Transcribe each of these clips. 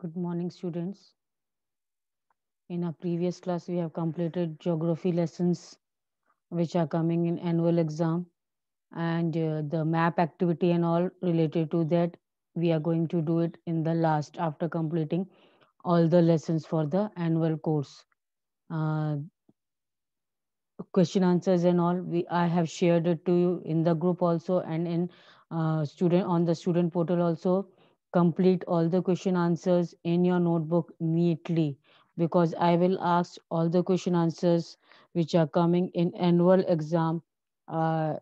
Good morning, students. In our previous class, we have completed geography lessons, which are coming in annual exam, and the map activity and all related to that. We are going to do it in the last after completing all the lessons for the annual course. Uh, Question answers and all I have shared it to you in the group also and in student on the student portal also. Complete all the question answers in your notebook neatly, because I will ask all the question answers which are coming in annual exam uh,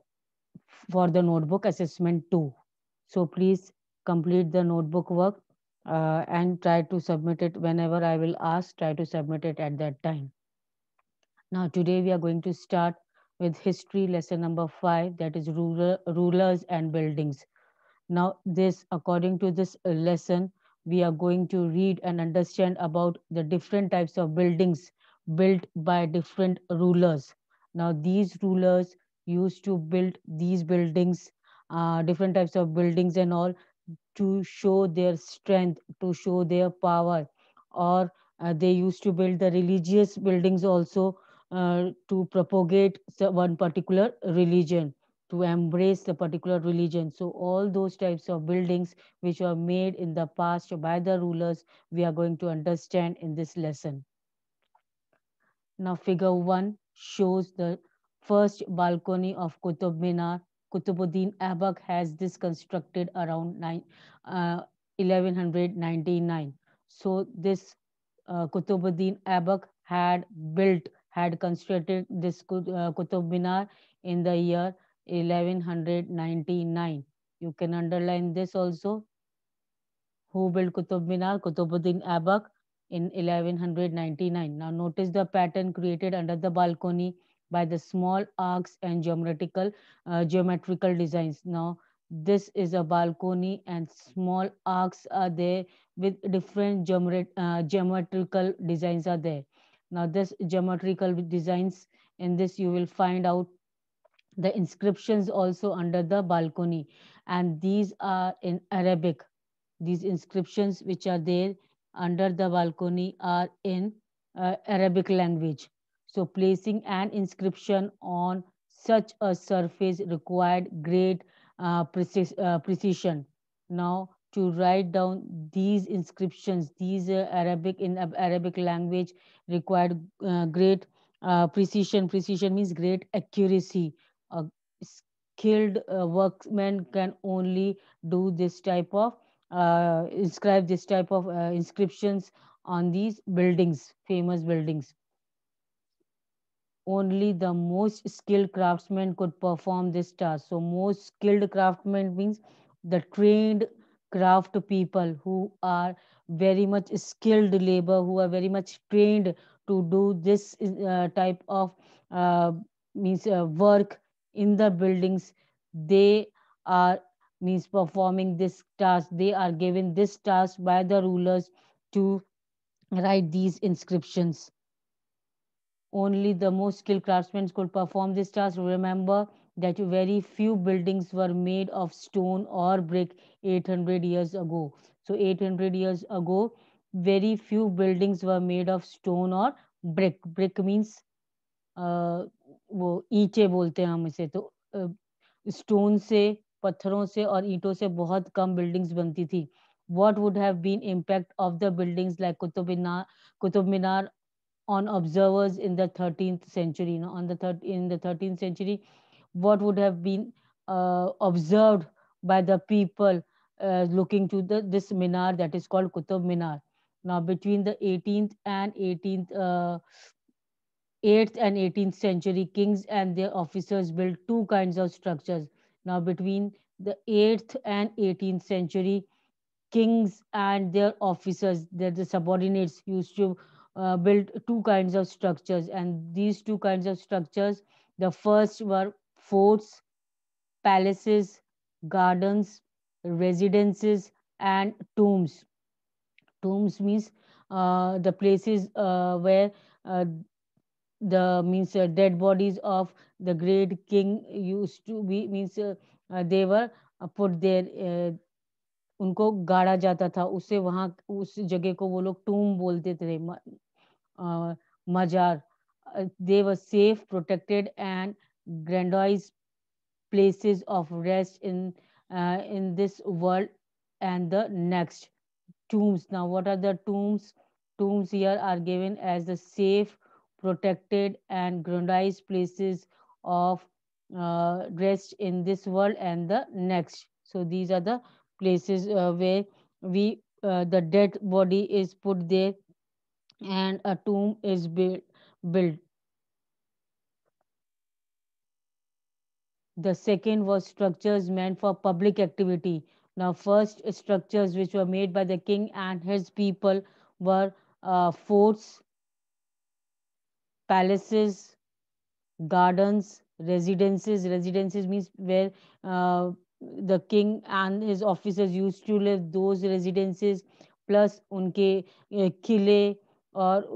for the notebook assessment too. So please complete the notebook work and try to submit it whenever I will ask. Try to submit it at that time. Now, today we are going to start with history lesson number 5, that is rulers and buildings. Now, according to this lesson, we are going to read and understand about the different types of buildings built by different rulers. Now, these rulers used to build these buildings, different types of buildings and all, to show their strength, to show their power, or they used to build the religious buildings also to propagate one particular religion, to embrace the particular religion. So, all those types of buildings which were made in the past by the rulers, we are going to understand in this lesson. Now, figure 1 shows the first balcony of Qutub Minar. Qutbuddin Aibak has this constructed around 1199. So, this Qutbuddin Aibak had constructed this Qutub Minar in the year 1199. You can underline this also. Who built Qutub Minar? Qutbuddin Aibak in 1199. Now notice the pattern created under the balcony by the small arcs and geometrical designs. Now this is a balcony and small arcs are there with different geometrical designs are there. Now this geometrical designs, in this you will find out the inscriptions also under the balcony, and these are in Arabic. These inscriptions which are there under the balcony are in Arabic language. So, placing an inscription on such a surface required great precision. Now, to write down these inscriptions, these Arabic in Arabic language required great precision. Precision means great accuracy. A skilled workman can only do this type of inscribe this type of inscriptions on these buildings, famous buildings. Only the most skilled craftsmen could perform this task. So, most skilled craftsmen means the trained craft people who are very much skilled labor, who are very much trained to do this type of means work in the buildings. They are means performing this task. They are given this task by the rulers to write these inscriptions. Only the most skilled craftsmen could perform this task. Remember that very few buildings were made of stone or brick 800 years ago. So 800 years ago, very few buildings were made of stone or brick. Brick means वो ईंटें बोलते हैं हम इसे, तो stone से, पत्थरों से और ईंटों से बहुत कम बिल्डिंग्स बनती थी. What would have been impact of the buildings like Qutub Minar on observers in the 13th century? On the in the 13th century, what would have been observed by the people looking to this minar that is called Qutub Minar? Now, between the 18th and 18th 8th and 18th century, kings and their officers built two kinds of structures. Now, between the 8th and 18th century, kings and their officers, the subordinates, used to build two kinds of structures. And these two kinds of structures, the first were forts, palaces, gardens, residences, and tombs. Tombs means the places where the means dead bodies of the great king used to be, means they were put there. उनको गाड़ा जाता था, उससे वहाँ उस जगह को वो लोग टूम बोलते थे, मजार. They were safe, protected, and grandiose places of rest in this world and the next. Tombs. Now, what are the tombs? Tombs here are given as the safe, protected, and grandiose places of rest in this world and the next. So, these are the places where the dead body is put there and a tomb is built. The second was structures meant for public activity. Now, first structures which were made by the king and his people were forts, palaces, gardens, residences. Residences means where the king and his officers used to live. Those residences plus उनके किले और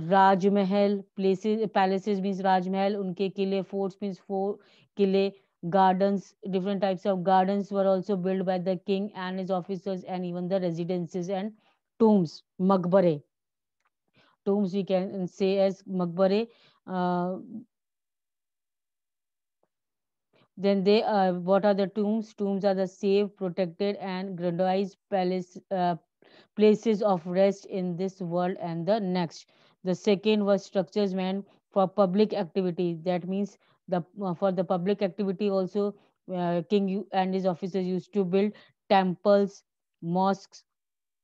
राज महल, places palaces means राज महल, उनके किले, forts means four किले, gardens, different types of gardens were also built by the king and his officers, and even the residences and tombs, मकबरे. Tombs we can say as मकबरे. uh, Then they what are the tombs? Tombs are the safe, protected, and grandiose places of rest in this world and the next. The second was structures meant for public activity. That means the for the public activity also, and his officers used to build temples, mosques,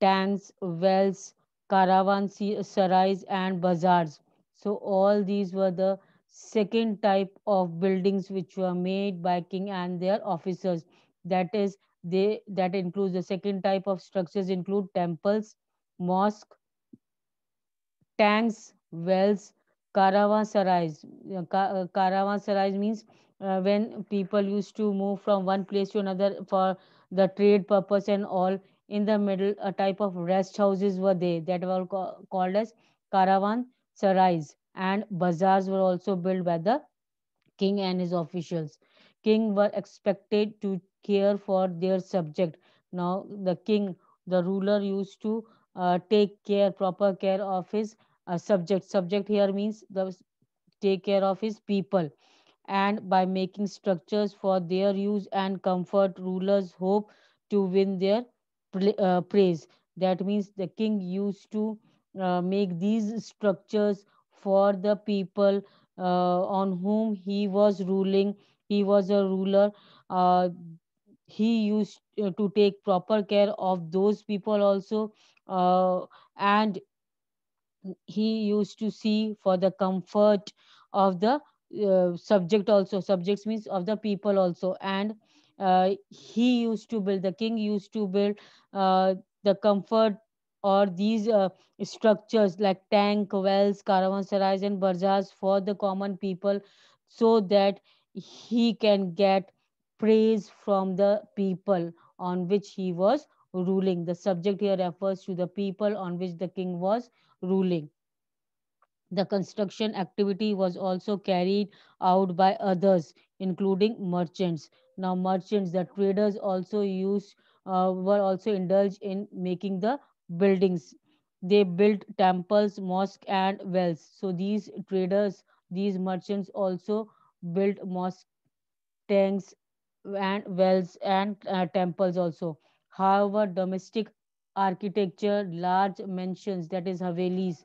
tanks, wells, sarais, and bazaars. So all these were the second type of buildings which were made by king and their officers. That is, they that includes the second type of structures include temples, mosque, tanks, wells, caravansarais. Caravansarais means when people used to move from one place to another for the trade purpose and all. In the middle, a type of rest houses were there that were called as caravansarais, and bazaars were also built by the king and his officials. King were expected to care for their subject. Now the king, the ruler, used to take care, proper care of his subject. Subject here means the take care of his people, and by making structures for their use and comfort, rulers hope to win their praise. That means the king used to make these structures for the people on whom he was ruling. He was a ruler. Uh, he used to take proper care of those people also, and he used to see for the comfort of the subject also. Subjects means of the people also. And he used to build, the king used to build the comfort or these structures like tank, wells, caravansarais, and bazaars for the common people, so that he can get praise from the people on which he was ruling. The subject here refers to the people on which the king was ruling. The construction activity was also carried out by others, including merchants. Now, merchants, the traders, also used were also indulged in making the buildings. They built temples, mosques, and wells. So these traders, these merchants, also built mosques, tanks, and wells, and temples also. However, domestic architecture, large mansions, that is havelis,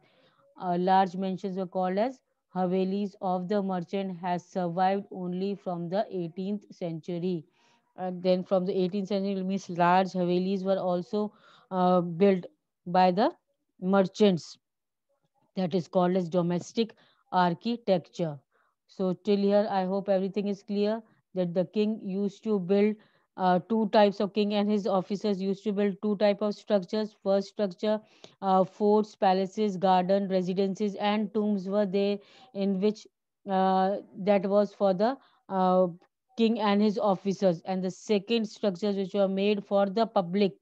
large mansions were called as Havelis of the merchant, has survived only from the 18th century. Then from the 18th century, it means large Havelis were also built by the merchants, that is called as domestic architecture. So till here, I hope everything is clear that the king used to build two types of king and his officers used to build two type of structures. First structure, forts, palaces, garden, residences, and tombs were there, in which that was for the uh, king and his officers. And the second structures which were made for the public,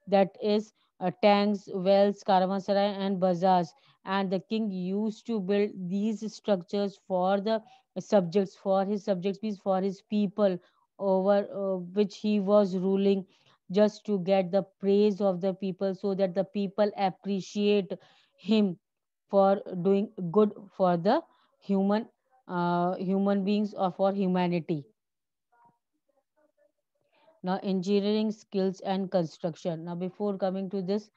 that is tanks, wells, caravanserai, and bazaars. And the king used to build these structures for the subjects, for his subjects means for his people over which he was ruling. just to get the praise of the people, so that the people appreciate him for doing good for the human human beings or for humanity. Now, engineering skills and construction. Now, before coming to this,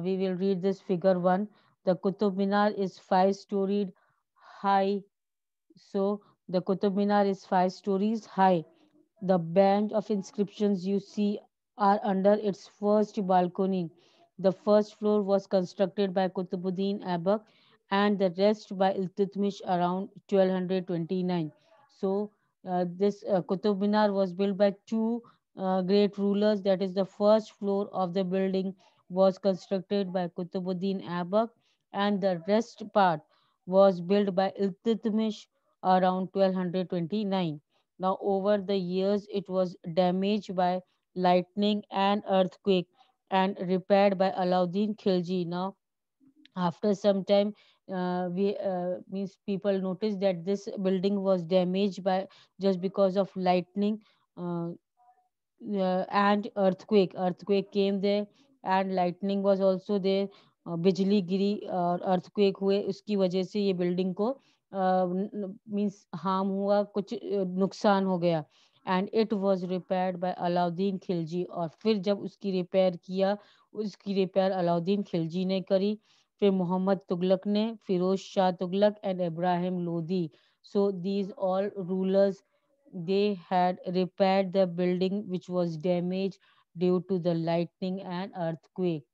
we will read this figure one. The Qutub Minar is five-storied high. So, the Qutub Minar is 5 stories high. The band of inscriptions you see are under its first balcony. The first floor was constructed by Qutbuddin Aibak and the rest by Iltutmish around 1229. So, this Qutub Minar was built by two great rulers. That is, the first floor of the building was constructed by Qutbuddin Aibak, and the rest part was built by Iltutmish around 1229. Now, over the years, it was damaged by lightning and earthquake and repaired by Alauddin Khilji. Now, after some time, we means people noticed that this building was damaged by just because of lightning. And earthquake came there, and lightning was also there. बिजली गिरी और earthquake हुए, उसकी वजह से ये building को means harm हुआ, कुछ नुकसान हो गया. And it was repaired bye Alauddin Khilji, और फिर जब उसकी रिपेयर किया, उसकी रिपेयर अलाउद्दीन खिलजी ने करी, फिर मोहम्मद तुगलक ने, Firoz Shah Tughlaq and Ibrahim Lodi. So these all rulers, they had repaired the building which was damaged due to the lightning and earthquake.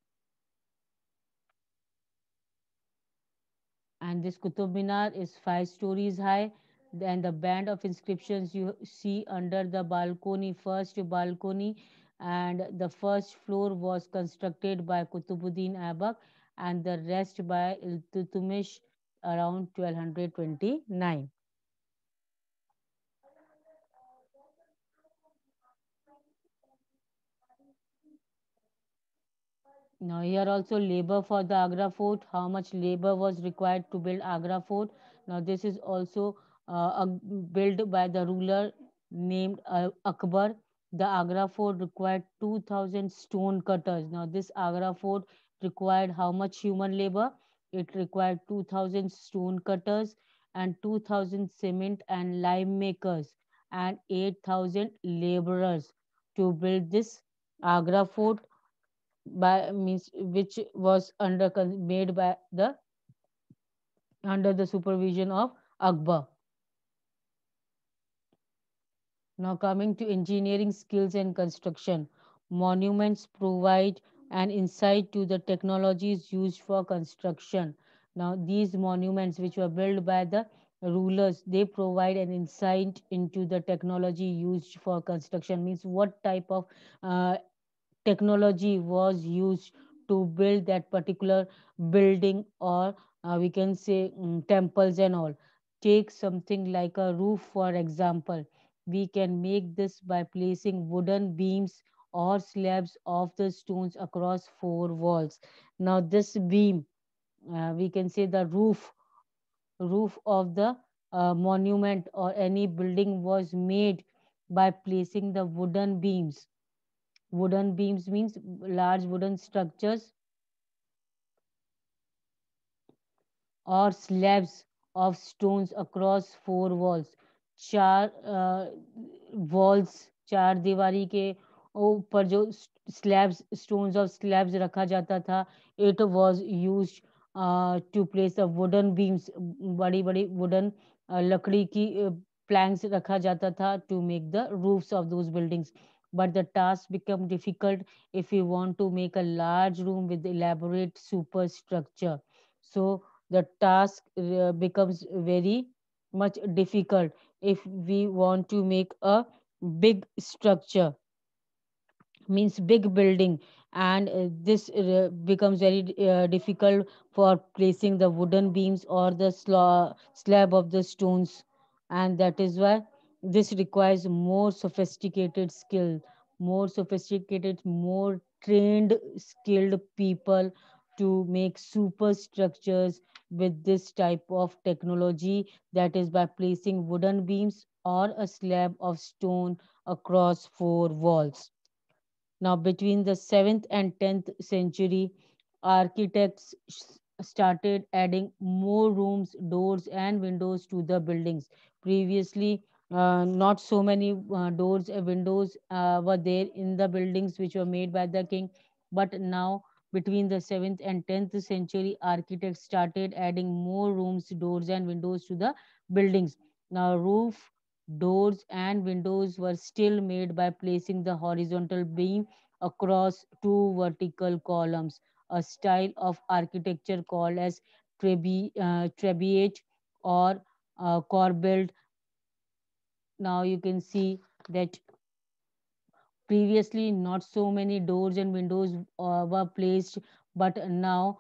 And this Qutub Minar is 5 stories high. And the band of inscriptions you see under the balcony, first balcony, and the first floor was constructed by Kutubuddin Aibak and the rest by Iltutmish around 1229. Now, here also labor for the Agra fort. How much labor was required to build Agra fort? Now, this is also built by the ruler named Akbar. The Agra fort required 2000 stone cutters. Now, this Agra fort required how much human labor? It required 2000 stone cutters and 2000 cement and lime makers and 8000 laborers to build this Agra fort, by means which was made by the under the supervision of Akbar. Now, coming to engineering skills and construction, monuments provide an insight to the technologies used for construction. Now, these monuments, which were built by the rulers, they provide an insight into the technology used for construction. Means what type of uh, technology was used to build that particular building, or we can say temples and all. Take something like a roof, for example. We can make this by placing wooden beams or slabs of the stones across four walls. Now, this beam, we can say the roof of the monument or any building was made by placing the wooden beams. Wooden beams means large wooden structures or slabs of stones across four walls. चार walls, चार दीवारी के ऊपर जो slabs, stones of slabs रखा जाता था, it was used to place the wooden beams. बड़ी बड़ी wooden लकड़ी की planks रखा जाता था to make the roofs of those buildings. But the task become difficult if we want to make a large room with elaborate superstructure. So the task becomes very much difficult if we want to make a big structure, means big building, and this becomes very difficult for placing the wooden beams or the slab of the stones, and that is why this requires more sophisticated skill, more sophisticated, more trained skilled people to make superstructures with this type of technology, that is by placing wooden beams or a slab of stone across four walls. Now, between the 7th and 10th century, architects started adding more rooms, doors, and windows to the buildings. Previously, not so many doors and windows were there in the buildings which were made by the king, but now between the 7th and 10th century, architects started adding more rooms, doors, and windows to the buildings. Now, roof, doors, and windows were still made by placing the horizontal beam across two vertical columns, a style of architecture called as Trebbiage or corbelled. Now you can see that previously not so many doors and windows were placed, but now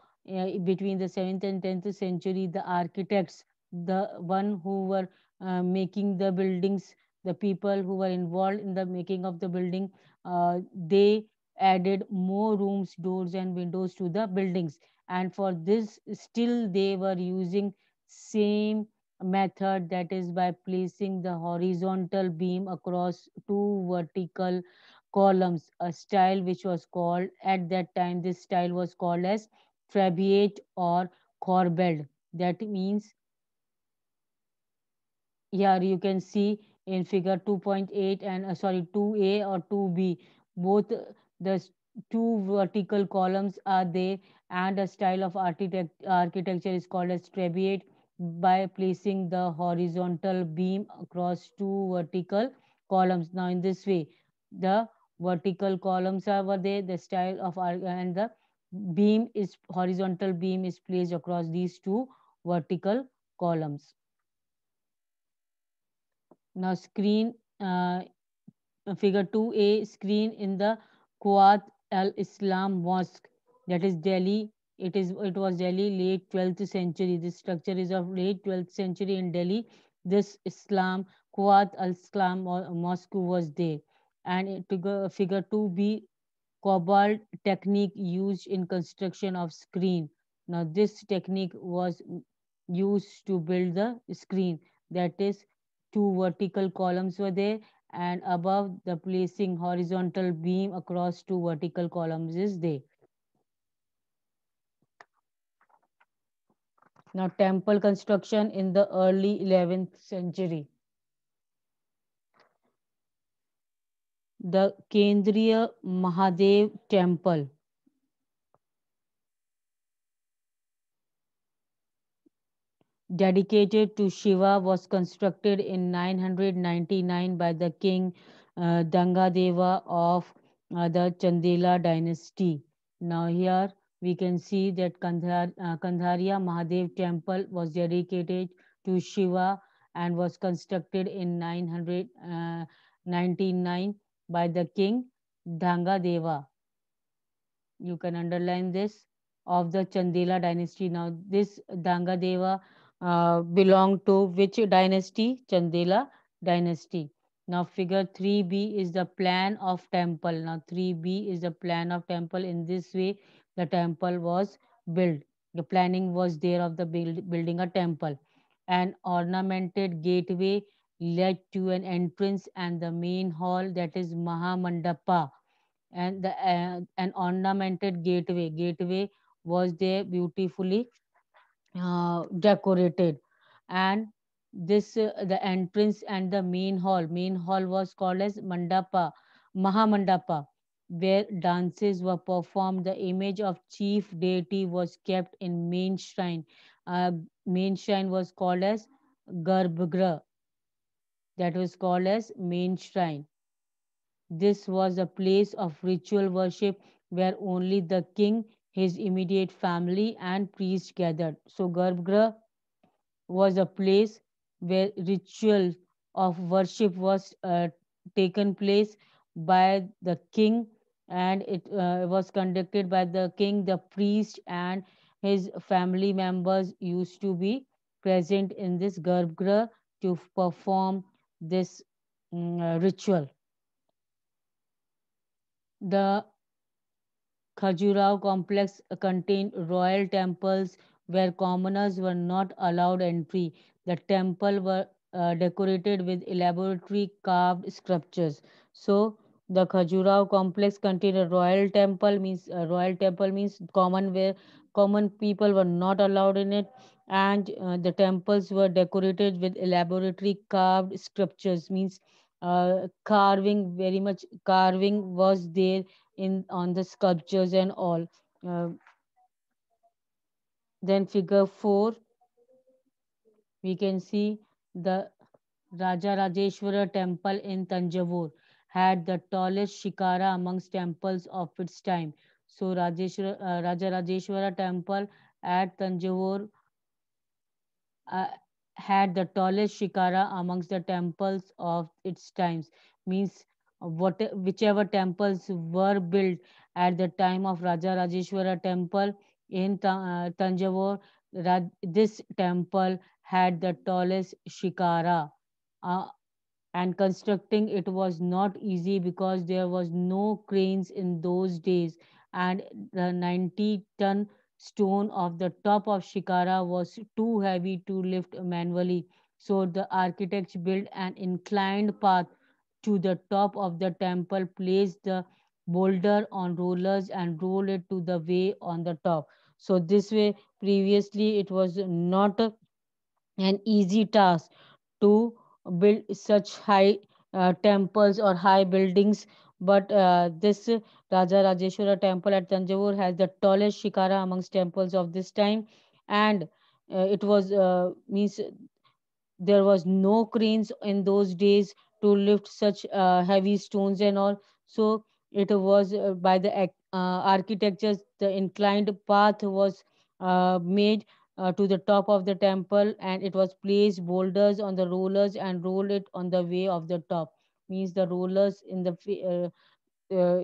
between the 7th and 10th century, the architects, the one who were making the buildings, the people who were involved in the making of the building, they added more rooms, doors, and windows to the buildings. And for this, still they were using same method, that is by placing the horizontal beam across two vertical columns, a style which was called at that time, this style was called as trabeate or corbelled. That means here you can see in figure 2.8 and sorry 2a or 2b, both the two vertical columns are there, and a style of architecture is called as trabeate by placing the horizontal beam across two vertical columns. Now in this way, the vertical columns are were there, the style of and the beam is horizontal beam is placed across these two vertical columns. Now screen figure 2a, screen in the Quat al Islam Mosque, that is Delhi. It was Delhi late 12th century. This structure is of late 12th century in Delhi. This Islam Quat al Islam Mosque was there. And figure 2b, cobalt technique used in construction of screen. Now this technique was used to build the screen, that is two vertical columns were there, and above the placing horizontal beam across two vertical columns is there. Now temple construction in the early 11th century. The Kendriya Mahadev temple, dedicated to Shiva, was constructed in 999 by the king Dangadeva of the Chandela dynasty. Now, here we can see that Kandharia Mahadev temple was dedicated to Shiva and was constructed in 999 by the king Dangadeva. You can underline this, of the Chandela dynasty. Now, this Dangadeva belonged to which dynasty? Chandela dynasty. Now, figure 3b is the plan of temple. Now, 3b is the plan of temple. In this way, the temple was built. The planning was there of the building a temple. An ornamented gateway led to an entrance and the main hall, that is Mahamandapa, and an ornamented gateway was there, beautifully decorated. And this the entrance and the main hall was called as mandapa, Mahamandapa, where dances were performed. The image of chief deity was kept in main shrine was called as garbhagriha, that was called as main shrine. This was a place of ritual worship where only the king, his immediate family, and priests gathered. So, Garbhagriha was a place where ritual of worship was taken place by the king, and it was conducted by the king. The priest and his family members used to be present in this Garbhagriha to perform this ritual. The Khajuraho complex contained royal temples where commoners were not allowed entry. The temple were decorated with elaborately carved sculptures. So The Khajuraho complex contained a royal temple means common where common people were not allowed in it, and the temples were decorated with elaborately carved sculptures means carving, very much carving was there in on the sculptures and all. Uh, then figure 4 we can see the Raja Rajeshwara temple in Tanjavur had the tallest shikara amongst temples of its time. So Raja Rajeshwara temple at Tanjavur uh, had the tallest shikara amongst the temples of its times. Means whichever temples were built at the time of Raja Rajeshwara temple in Tanjavur, this temple had the tallest shikara. Uh, and constructing it was not easy because there was no cranes in those days, and the 90-ton stone of the top of shikara was too heavy to lift manually, so the architects built an inclined path to the top of the temple, placed the boulder on rollers and roll it to the way on the top. So this way previously it was not an easy task to build such high temples or high buildings. But this Raja Rajeshwara temple at Tanjavur has the tallest shikara amongst temples of this time, and it was means there was no cranes in those days to lift such heavy stones and all. So it was by the architectures, the inclined path was made to the top of the temple, and it was placed boulders on the rollers and roll it on the way of the top. Means the rollers in the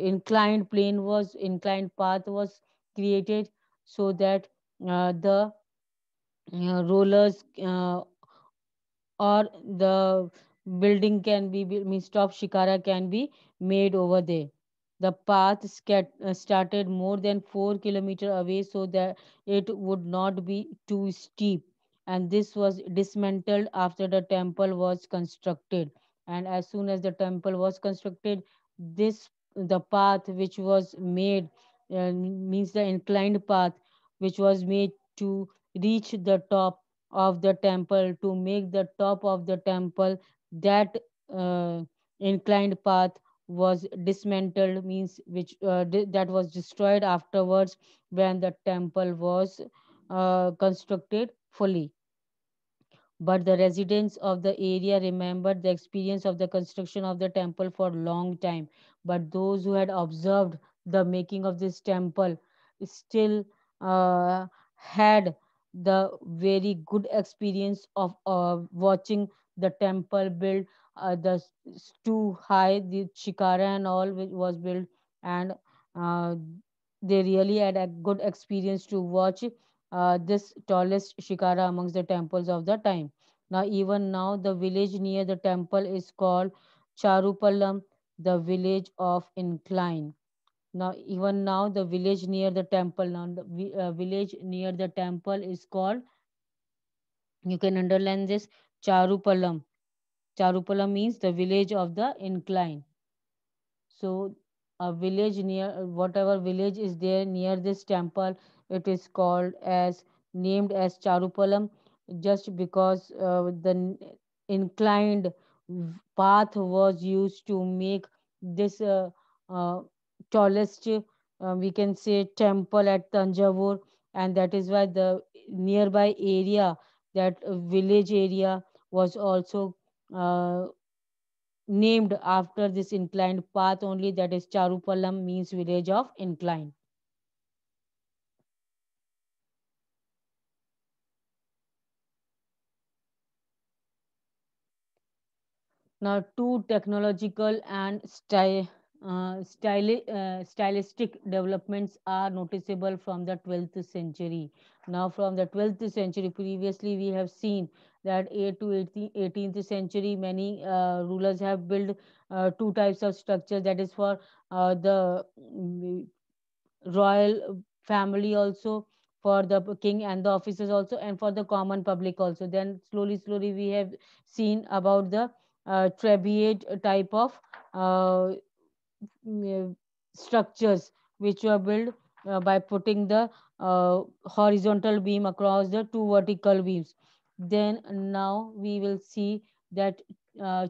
inclined path was created so that the rollers or the building can be means top shikara can be made over there. The path started more than 4 kilometers away so that it would not be too steep, and this was dismantled after the temple was constructed. And as soon as the temple was constructed, this the path which was made means the inclined path which was made to reach the top of the temple, to make the top of the temple, that uh, inclined path was dismantled, means that was destroyed afterwards when the temple was constructed fully. But the residents of the area remembered the experience of the construction of the temple for a long time. But those who had observed the making of this temple still had the very good experience of watching the temple built. Too high, the shikara and all which was built, and uh, they really had a good experience to watch this tallest shikara amongst the temples of the time. Now, even now, the village near the temple is called Charupallam, the village of incline. Now, even now, the village near the temple, now the village near the temple is called, you can underline this, Charupalam. Charupalam means the village of the incline. So, a village near whatever village is there near this temple, it is called as named as Charupalam, just because the inclined path was used to make this uh, tallest, we can say, temple at Tanjavur, and that is why the nearby area, that village area, was also uh, named after this inclined path only, that is Charupalam means village of incline. Now, two technological and stylistic developments are noticeable from the 12th century. Now, from the 12th century, previously we have seen that 8th to 18th century, many rulers have built two types of structure, that is for the royal family also, for the king and the officers also, and for the common public also. Then slowly we have seen about the Trebiate type of uh, mm, structures which were built by putting the horizontal beam across the two vertical beams. Then now we will see that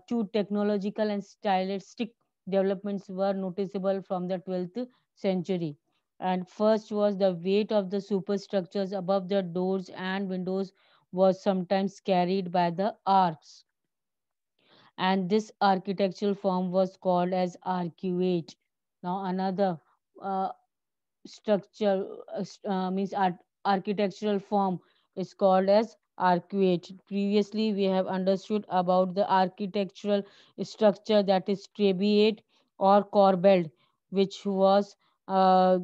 two technological and stylistic developments were noticeable from the 12th century. And first was the weight of the superstructures above the doors and windows was sometimes carried by the arcs, and this architectural form was called as arcuate. Now another uh, structure means architectural form is called as arcuate. Previously we have understood about the architectural structure, that is trabeate or corbelled, which was uh,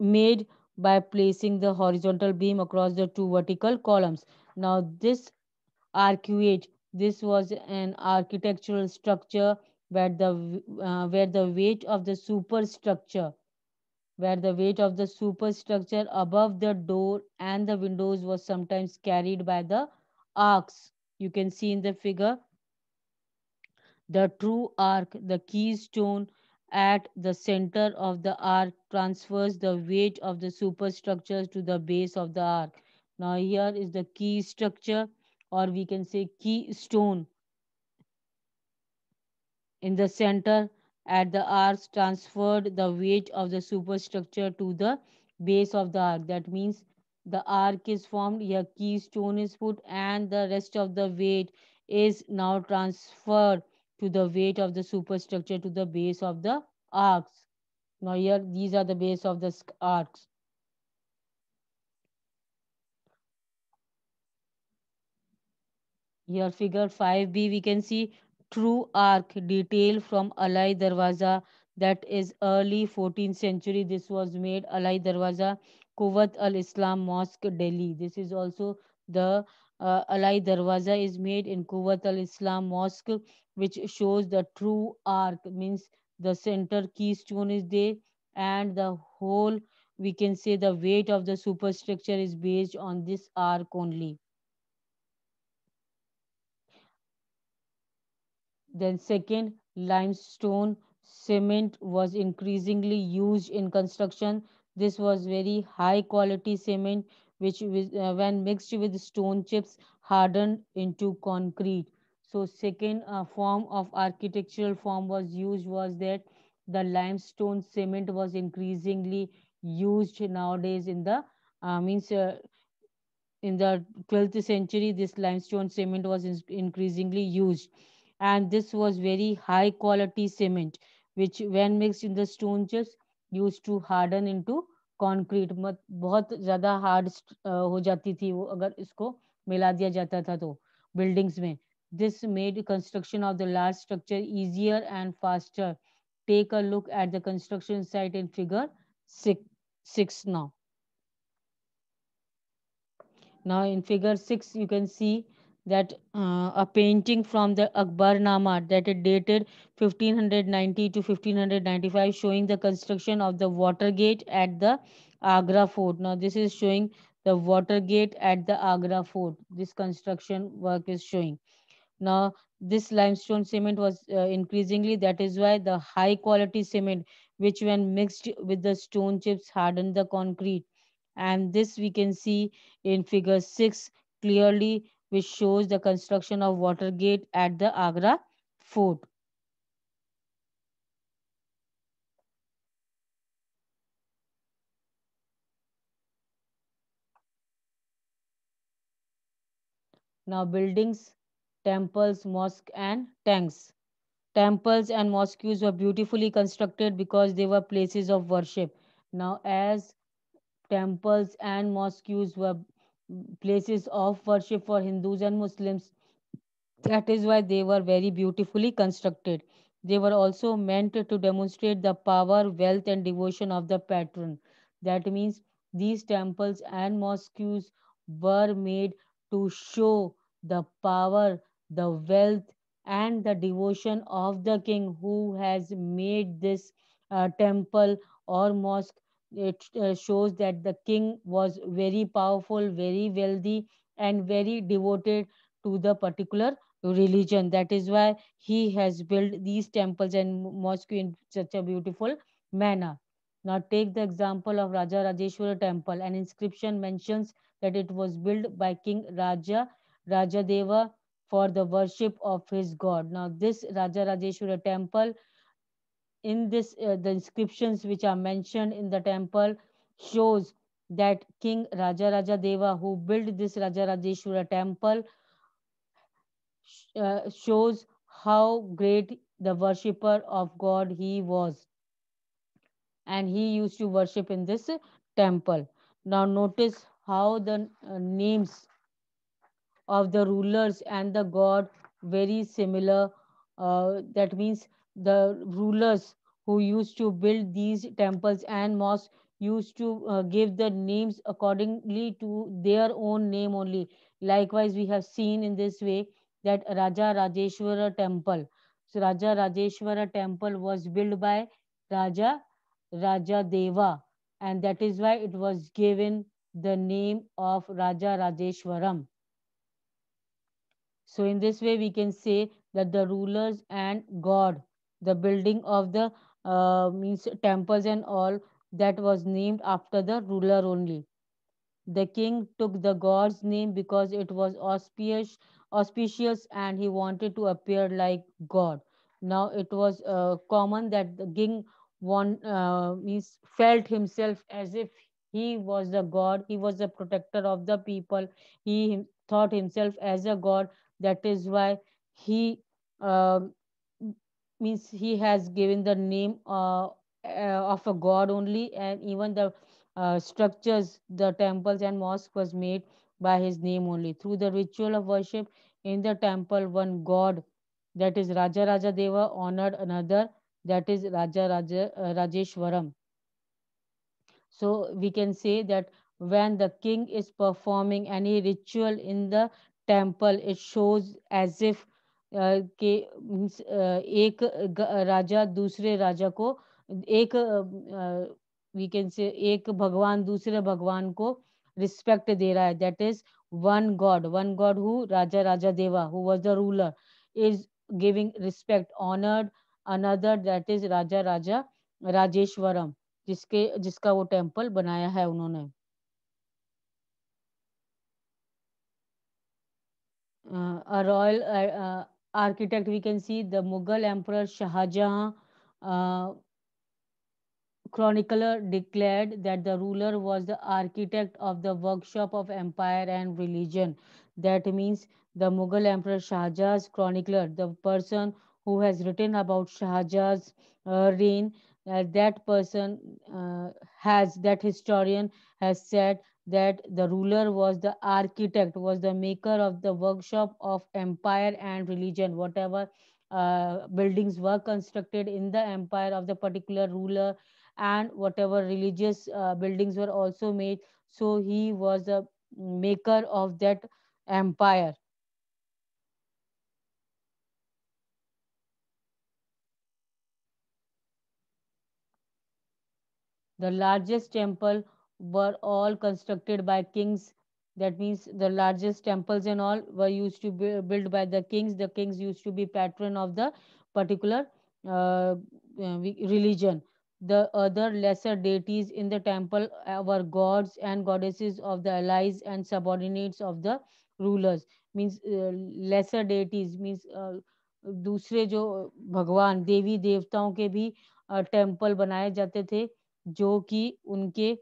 made by placing the horizontal beam across the two vertical columns. Now this arcuate, this was an architectural structure where the weight of the superstructure where the weight of the superstructure above the door and the windows was sometimes carried by the arcs. You can see in the figure the true arc, the keystone at the center of the arc, transfers the weight of the superstructures to the base of the arc. Now here is the key structure, or we can say keystone in the center at the arcs, transferred the weight of the superstructure to the base of the arc. That means the arc is formed, here keystone is put, and the rest of the weight is now transferred to the weight of the superstructure to the base of the arcs. Now here these are the base of the arcs. Here, figure 5b, we can see true arc detail from Alai Darwaza, that is early 14th century. This was made Alai Darwaza, Kuwait al Islam Mosque, Delhi. This is also the Alai Darwaza is made in Kuwait al Islam Mosque, which shows the true arc, means the center keystone is there, and the whole, we can say, the weight of the superstructure is based on this arc only. Then second, limestone cement was increasingly used in construction. This was very high quality cement which when mixed with stone chips hardened into concrete. So second form of architectural form was used was that the limestone cement was increasingly used nowadays in the means in the 12th century this limestone cement was increasingly used, and this was very high quality cement which when mixed in the stone chips used to harden into concrete. मत बहुत ज़्यादा hard हो जाती थी वो अगर इसको मिला दिया जाता था तो बिल्डिंग्स में. This made construction of the large structure easier and faster. Take a look at the construction site in figure 6, 6 now. Now, in figure 6, you can see that a painting from the Akbarnama that is dated 1590 to 1595 showing the construction of the water gate at the Agra fort. Now, this is showing the water gate at the Agra fort. This construction work is showing. Now, this limestone cement was increasingly, that is why the high quality cement, which when mixed with the stone chips, hardened the concrete. And this we can see in figure 6 clearly, which shows the construction of water gate at the Agra fort. Now, buildings, temples, mosques, and tanks. Temples and mosques were beautifully constructed because they were places of worship. Now, as temples and mosques were places of worship for Hindus and Muslims, that is why they were very beautifully constructed. They were also meant to demonstrate the power, wealth, and devotion of the patron. That means these temples and mosques were made to show the power, the wealth, and the devotion of the king who has made this temple or mosque. It shows that the king was very powerful, very wealthy, and very devoted to the particular religion. That is why he has built these temples and mosque in such a beautiful manner. Now take the example of Raja Rajeshwara temple. An inscription mentions that it was built by King Rajadeva for the worship of his god. Now this Raja Rajeshwara temple, in this the inscriptions which are mentioned in the temple shows that King Raja Deva, who built this Raja Rajeshwara temple, shows how great the worshipper of God he was, and he used to worship in this temple. Now notice how the names of the rulers and the god very similar. That means the rulers who used to build these temples and mosques used to give the names accordingly to their own name only. Likewise, we have seen in this way that Raja Rajeshwara temple. So Raja Rajeshwara temple was built by Raja Raja Deva, and that is why it was given the name of Raja Rajeshwaram. So, in this way, we can say that the rulers and God, the building of the means temples and all, that was named after the ruler only. The king took the god's name because it was auspicious, and he wanted to appear like God. Now it was common that the king means felt himself as if he was the god, he was the protector of the people. Thought himself as a god. That is why he um means he has given the name of a god only, and even the structures, the temples and mosque was made by his name only. Through the ritual of worship in the temple, one god, that is Raja Deva, honored another, that is Rajeshwaram. So we can say that when the king is performing any ritual in the temple, it shows as if के means एक राजा दूसरे राजा को एक we can say एक भगवान दूसरे भगवान को रिस्पेक्ट दे रहा है. That is one god who Raja Deva, who was the ruler, is giving respect, honored another, that is Raja Rajeshwaram, जिसका वो टेम्पल बनाया है उन्होंने. A royal architect, we can see the Mughal Emperor Shahjahan. Chronicler declared that the ruler was the architect of the workshop of empire and religion. That means the Mughal Emperor Shahjahan's chronicler, the person who has written about Shahjahan's reign, that person that historian has said that the ruler was the architect, was the maker of the workshop of empire and religion. Whatever buildings were constructed in the empire of the particular ruler, and whatever religious buildings were also made, so he was the maker of that empire. The largest temple were all constructed by kings. That means the largest temples and all were used to be built by the kings. The kings used to be patron of the particular religion. The other lesser deities in the temple were gods and goddesses of the allies and subordinates of the rulers. Means lesser deities means दूसरे जो भगवान देवी देवताओं के भी temple बनाए जाते थे, जो कि उनके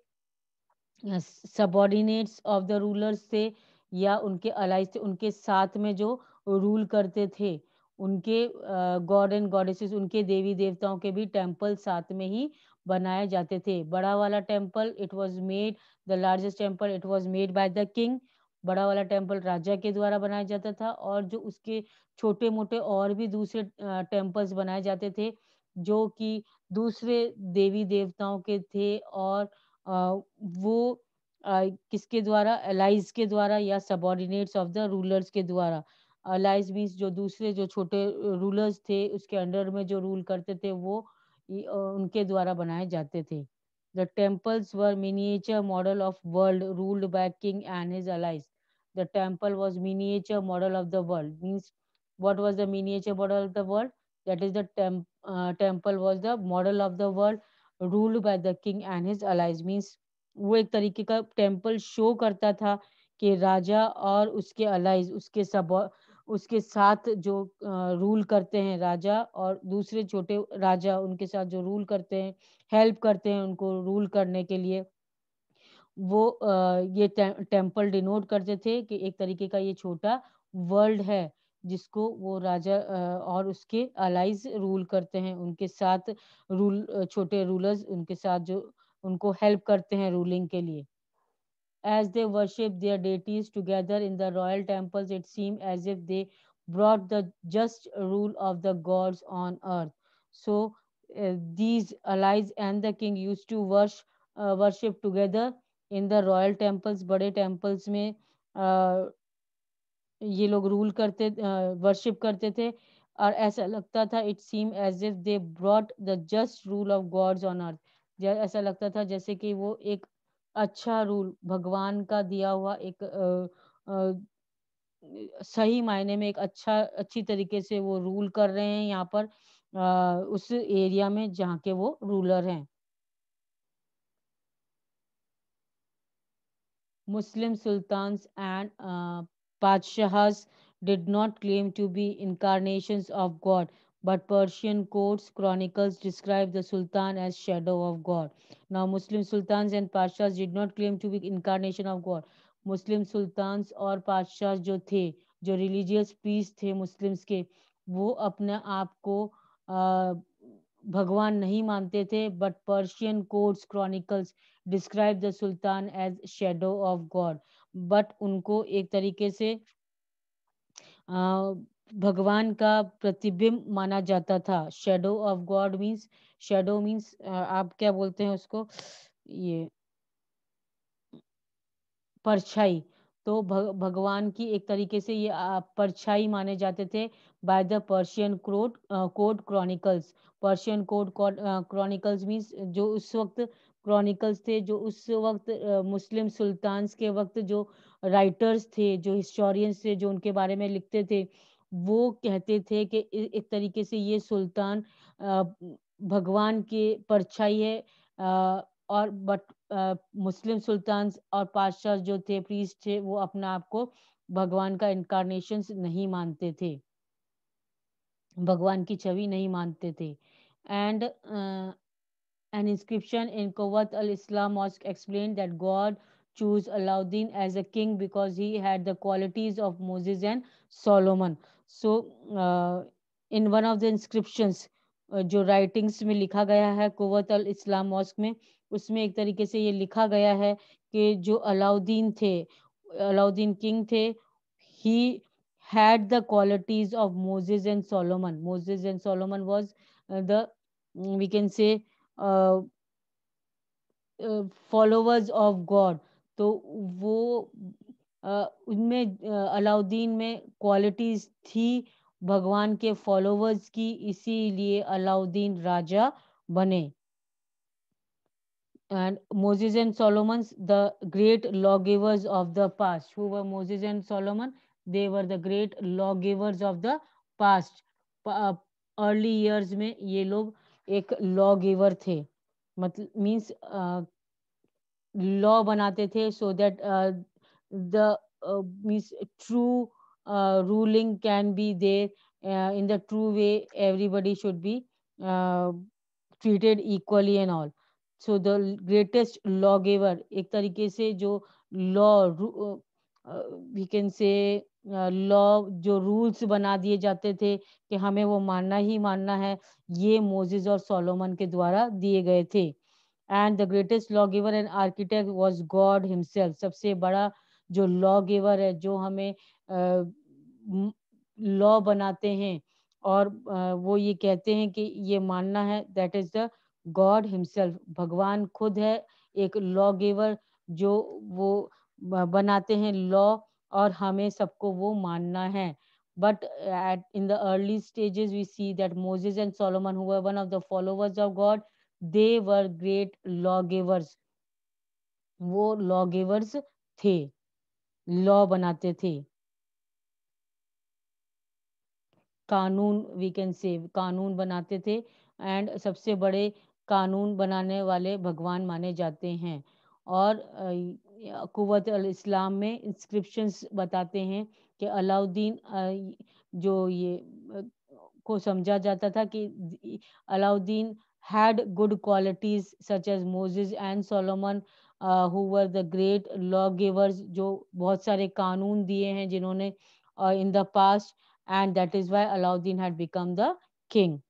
सबॉर्डिनेट्स ऑफ द रूलर्स थे या उनके अलाइज थे, उनके साथ में जो रूल करते थे, उनके गॉड एंड गॉडेसेस, उनके देवी देवताओं के भी टेम्पल साथ में ही बनाए जाते थे. बड़ा वाला temple, it was made, the largest temple, it was made by the king. बड़ा वाला टेम्पल राजा के द्वारा बनाया जाता था, और जो उसके छोटे मोटे और भी दूसरे टेम्पल्स बनाए जाते थे, जो कि दूसरे देवी देवताओं के थे, और वो किसके द्वारा, अलाइज के द्वारा या सबॉर्डिनेट्स ऑफ द रूलर्स के द्वारा. अलाइज मीन्स जो दूसरे जो छोटे रूलर्स थे, उसके अंडर में जो रूल करते थे, वो उनके द्वारा बनाए जाते थे. The temples were miniature model of world ruled by king and his allies. The temple was miniature model of the world. Means What was the miniature model of the world? That is the temple was the model of the world ruled by the king and his allies. Means वो एक तरीके का temple show करता था कि राजा और उसके allies उसके साथ जो रूल करते हैं, राजा और दूसरे छोटे राजा उनके साथ जो रूल करते हैं, हेल्प करते हैं उनको रूल करने के लिए, वो ये टेम्पल डिनोट करते थे कि एक तरीके का ये छोटा वर्ल्ड है जिसको वो राजा और उसके अलाइज रूल करते हैं, उनके साथ छोटे रूलर्स उनके साथ जो उनको हेल्प करते हैं रूलिंग के लिए. As they worshipped their deities together in the royal temples, it seemed as if they brought the just rule of the gods on earth. So, these allies and the king used to worship together in the royal temples. बड़े temples में uh, ये लोग rule करते worship करते थे और ऐसा लगता था it seem as if they brought the just rule of gods on earth. ऐसा लगता था जैसे कि वो एक अच्छा रूल भगवान का दिया हुआ एक सही मायने में एक अच्छी तरीके से वो रूल कर रहे हैं यहाँ पर उस एरिया में जहाँ के वो रूलर हैं. Muslim sultans and padshahs did not claim to be incarnations of God, but Persian courts chronicles describe the sultan as shadow of God. Now, Muslim sultans and padshahs did not claim to be incarnation of God. Muslim sultans और पादशाह जो थे, जो religious priest थे Muslims के, वो अपने आप को भगवान नहीं मानते थे. But Persian courts chronicles describe the sultan as shadow of God. But उनको एक तरीके से भगवान का प्रतिबिंब माना जाता था. Shadow of God means, shadow means आप क्या बोलते हैं उसको, ये परछाई. तो भगवान की एक तरीके से ये परछाई माने जाते थे by the Persian code chronicles. Persian code chronicles means जो उस वक्त क्रॉनिकल्स थे, जो उस वक्त मुस्लिम सुल्तान्स के वक्त जो राइटर्स थे, जो हिस्टोरियंस थे, जो उनके बारे में लिखते थे, वो कहते थे कि एक तरीके से ये सुल्तान अ, भगवान की परछाई है. और बट मुस्लिम सुल्तान्स और पादशाह जो थे, प्रीस्ट थे, वो अपना आप को भगवान का इनकारनेशन नहीं मानते थे, भगवान की छवि नहीं मानते थे. And an inscription in Kuwait al-Islam Mosque explained that God chose Alauddin as a king because he had the qualities of Moses and Solomon. So, in one of the inscriptions, जो writings में लिखा गया है Kuwait अल-इस्लाम mask में, उसमें एक तरीके से ये लिखा गया है कि जो अलाउद्दीन थे, अलाउद्दीन किंग थे, he had the qualities of Moses and Solomon. Moses and Solomon was the, we can say, followers of God. तो वो उनमें अलाउद्दीन में क्वालिटीज थी भगवान के फॉलोवर्स की, इसीलिए अलाउद्दीन राजा बने. and Moses and Solomon, the great lawgivers of the past. Who were Moses and Solomon? They were the great lawgivers of the past. Early years में ये लोग एक लॉ गिवर थे, मतलब मीन्स लॉ बनाते थे, so that the means true ruling can be there in the true way. Everybody should be treated equally and all. So the greatest lawgiver, एक तरीके से जो law we can say law जो rules बना दिए जाते थे कि हमें वो मानना ही मानना है, ये मोसेस और सोलोमन के द्वारा दिए गए थे. And the greatest law giver and architect was God himself. सबसे बड़ा जो लॉ गिवर है, जो हमें लॉ बनाते हैं और वो ये कहते हैं कि ये मानना है, that is the God himself. भगवान खुद है एक लॉ गिवर, जो वो बनाते हैं लॉ और हमें सबको वो मानना है. But in the early stages, we see that Moses and Solomon, who were one of the followers of God, they were great lawgivers. वो lawgivers थे, लॉ बनाते थे. कानून, वी कैन से कानून बनाते थे, एंड सबसे बड़े कानून बनाने वाले भगवान माने जाते हैं। और कुव्वत अल इस्लाम में इंस्क्रिप्शंस बताते हैं कि अलाउद्दीन जो ये को समझा जाता था कि Alauddin had good qualities such as Moses and Solomon, who were the great lawgivers, जो बहुत सारे कानून दिए हैं जिन्होंने in the past, and that is why Alauddin had become the king.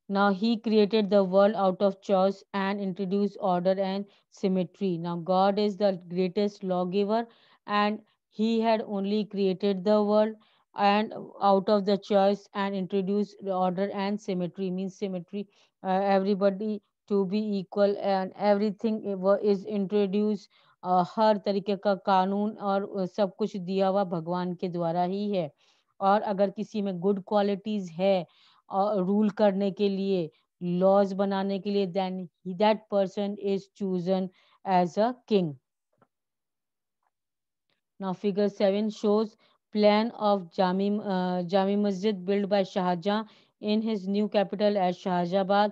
Now he created the world out of choice and introduced order and symmetry. Now God is the greatest lawgiver, and he had only created the world and out of the choice and introduced the order and symmetry, means symmetry, everybody to be equal and everything is introduced. हर तरीके का कानून और सब कुछ दिया हुआ भगवान के द्वारा ही है। और अगर किसी में गुड क्वालिटीज है रूल करने के लिए, लॉज बनाने के लिए, then that person is chosen as a king. Now figure 7 shows plan of Jami Masjid built by Shah Jahan in his new capital at Shahjabad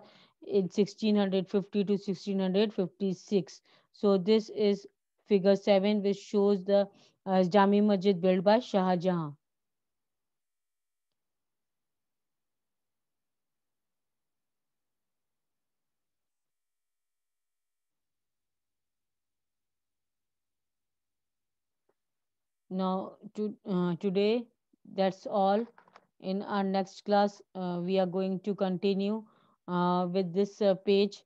in 1650 to 1656. So this is figure 7, which shows the Jami Masjid built by Shah Jahan. Now, today, that's all. In our next class, we are going to continue with this page,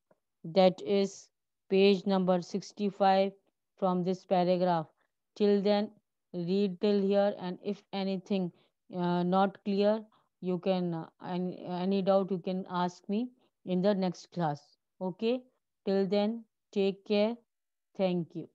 that is page number 65 from this paragraph. Till then, read till here, and if anything not clear, you can, any doubt, you can ask me in the next class. Okay? Till then, take care. Thank you.